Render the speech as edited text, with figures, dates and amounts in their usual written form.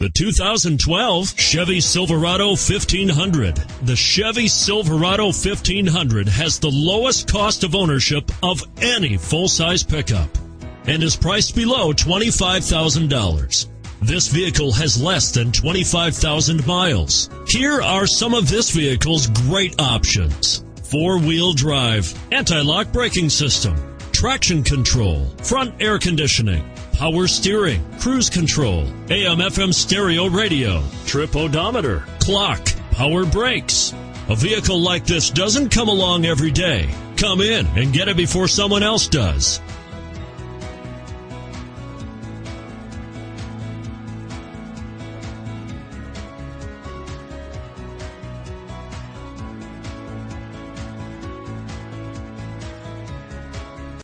The 2012 Chevy Silverado 1500. The Chevy Silverado 1500 has the lowest cost of ownership of any full-size pickup and is priced below $25,000. This vehicle has less than 25,000 miles. Here are some of this vehicle's great options: four-wheel drive, anti-lock braking system, traction control, front air conditioning, power steering, cruise control, AM/FM stereo radio, trip odometer, clock, power brakes. A vehicle like this doesn't come along every day. Come in and get it before someone else does.